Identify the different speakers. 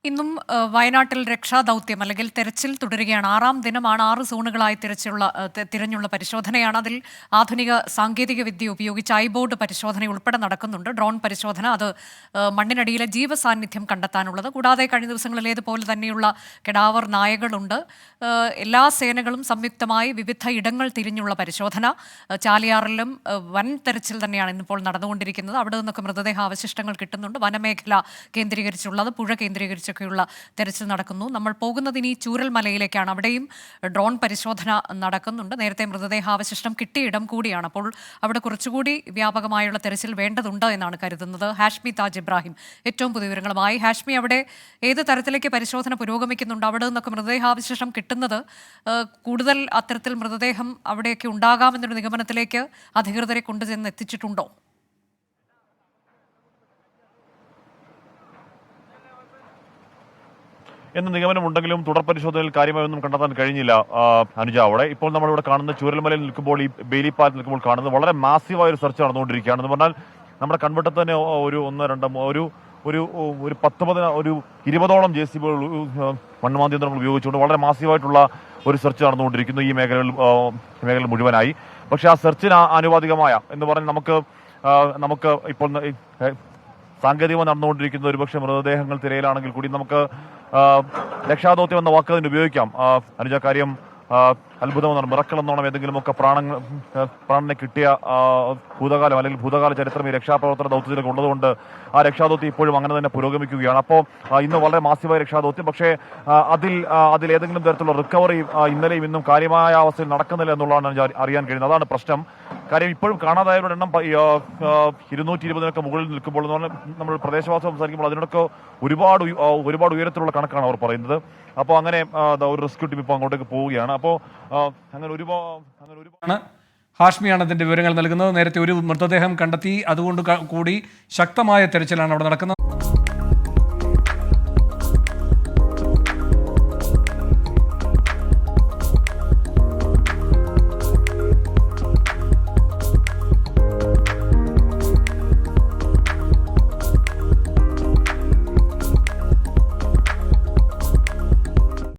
Speaker 1: ഇന്നും വയനാട്ടിൽ രക്ഷാദൗത്യം അല്ലെങ്കിൽ തെരച്ചിൽ തുടരുകയാണ്. 6-ാം ദിനമാണ്. 6 സോണുകളായി തിരഞ്ഞുള്ള പരിശോധനയാണ്. അതിൽ ആധുനിക സാങ്കേതിക വിദ്യ ഉപയോഗിച്ച് ഐബോർഡ് പരിശോധന ഉൾപ്പെടെ നടക്കുന്നുണ്ട്. ഡ്രോൺ പരിശോധന, അത് മണ്ണിനടിയിലെ ജീവസാന്നിധ്യം കണ്ടെത്താനുള്ളത്. കൂടാതെ കഴിഞ്ഞ ദിവസങ്ങളിലേതുപോലെ തന്നെയുള്ള കെടാവർ നായകളുണ്ട്. എല്ലാ സേനകളും സംയുക്തമായി വിവിധ ഇടങ്ങൾ തിരിഞ്ഞുള്ള പരിശോധന. ചാലിയാറിലും വൻ തെരച്ചിൽ തന്നെയാണ് ഇന്നിപ്പോൾ നടന്നുകൊണ്ടിരിക്കുന്നത്. അവിടെ നിന്നൊക്കെ മൃതദേഹാവശിഷ്ടങ്ങൾ കിട്ടുന്നുണ്ട്. വനമേഖല കേന്ദ്രീകരിച്ചുള്ളത്, പുഴ കേന്ദ്രീകരിച്ചൊക്കെയുള്ള തെരച്ചിൽ നടക്കുന്നു. നമ്മൾ പോകുന്നത് ഇനി ചൂരൽമലയിലേക്കാണ്. അവിടെയും ഡ്രോൺ പരിശോധന നടക്കുന്നുണ്ട്. നേരത്തെ മൃതദേഹാവശിഷ്ടം കിട്ടിയ ഇടം കൂടിയാണ്. അപ്പോൾ അവിടെ കുറച്ചുകൂടി വ്യാപകമായുള്ള തെരച്ചിൽ വേണ്ടതുണ്ട് എന്നാണ് കരുതുന്നത്. ഹാഷ്മി താജ് ഇബ്രാഹിം ഏറ്റവും പുതിയ വിവരങ്ങളുമായി. ഹാഷ്മി, അവിടെ ഏത് തരത്തിലേക്ക് പരിശോധന പുരോഗമിക്കുന്നുണ്ട്? അവിടെ നിന്നൊക്കെ മൃതദേഹാവശിഷ്ടം കിട്ടുന്നത് കൂടുതൽ അത്തരത്തിൽ മൃതദേഹം അവിടെയൊക്കെ ഉണ്ടാകാമെന്നൊരു നിഗമനത്തിലേക്ക് അധികൃതരെ കൊണ്ടുചെന്ന് എത്തിച്ചിട്ടുണ്ടോ?
Speaker 2: എന്ന നിഗമനമുണ്ടെങ്കിലും തുടർ പരിശോധനയിൽ കാര്യമായൊന്നും കണ്ടെത്താൻ കഴിഞ്ഞില്ല അനുജ. അവിടെ ഇപ്പോൾ നമ്മളിവിടെ കാണുന്ന ചൂരൽമലയിൽ നിൽക്കുമ്പോൾ, ഈ ബേലിപ്പാലത്തിൽ നിൽക്കുമ്പോൾ കാണുന്നത് വളരെ മാസീവായ ഒരു സെർച്ച് നടന്നുകൊണ്ടിരിക്കുകയാണ്. എന്ന് പറഞ്ഞാൽ നമ്മുടെ കൺവെട്ടത്ത് തന്നെ ഒരു 20ഓളം JCB മണ്ണുമാന്തി യന്ത്രങ്ങൾ ഉപയോഗിച്ചുകൊണ്ട് വളരെ മാസീവായിട്ടുള്ള ഒരു സെർച്ച് നടന്നുകൊണ്ടിരിക്കുന്നു ഈ മേഖലയിൽ മുഴുവനായി. പക്ഷേ ആ സെർച്ചിന് ആനുപാതികമായ എന്ന് പറഞ്ഞാൽ നമുക്ക് ഇപ്പോൾ സാങ്കേതികമായി നടന്നുകൊണ്ടിരിക്കുന്ന ഒരുപക്ഷെ മൃതദേഹങ്ങൾ തിരയിലാണെങ്കിൽ കൂടി നമുക്ക് രക്ഷാദൗത്യം എന്ന വാക്ക് തന്നെ ഉപയോഗിക്കാം അനുജ. കാര്യം അത്ഭുതമെന്നാണ്, മിറക്കിൾ എന്നോണം ഏതെങ്കിലുമൊക്കെ പ്രാണനെ കിട്ടിയ ഭൂതകാലം അല്ലെങ്കിൽ ഭൂതകാല ചരിത്രം ഈ രക്ഷാപ്രവർത്തന ദൗത്യത്തിലൊക്കെ ഉള്ളതുകൊണ്ട് ആ രക്ഷാദൗത്യം ഇപ്പോഴും അങ്ങനെ തന്നെ പുരോഗമിക്കുകയാണ്. അപ്പോൾ ഇന്ന് വളരെ മാസീവായ രക്ഷാദൗത്യം. പക്ഷേ അതിൽ ഏതെങ്കിലും തരത്തിലുള്ള റിക്കവറി ഇന്നലെയും ഇന്നും കാര്യമായ അവസ്ഥയിൽ നടക്കുന്നില്ല എന്നുള്ളതാണ് അറിയാൻ കഴിയുന്നത്. അതാണ് പ്രശ്നം. കാര്യം ഇപ്പോഴും കാണാതായവരുടെ എണ്ണം 220-നൊക്കെ മുകളിൽ നിൽക്കുമ്പോൾ എന്ന് പറഞ്ഞാൽ നമ്മൾ പ്രദേശവാസം സംസാരിക്കുമ്പോൾ അതിനൊക്കെ ഒരുപാട് ഉയരത്തിലുള്ള കണക്കാണ് അവർ പറയുന്നത്. അപ്പോൾ അങ്ങനെ ഒരു റെസ്ക്യൂ ടീം ഇപ്പോൾ അങ്ങോട്ടേക്ക് പോവുകയാണ്. അപ്പോൾ അങ്ങനെ ഒരുപാട്
Speaker 3: ഹാഷ്മിയാണ് അതിന്റെ വിവരങ്ങൾ നൽകുന്നത്. നേരത്തെ ഒരു മൃതദേഹം കണ്ടെത്തി, അതുകൊണ്ട് കൂടി ശക്തമായ തെരച്ചിലാണ് അവിടെ നടക്കുന്നത്.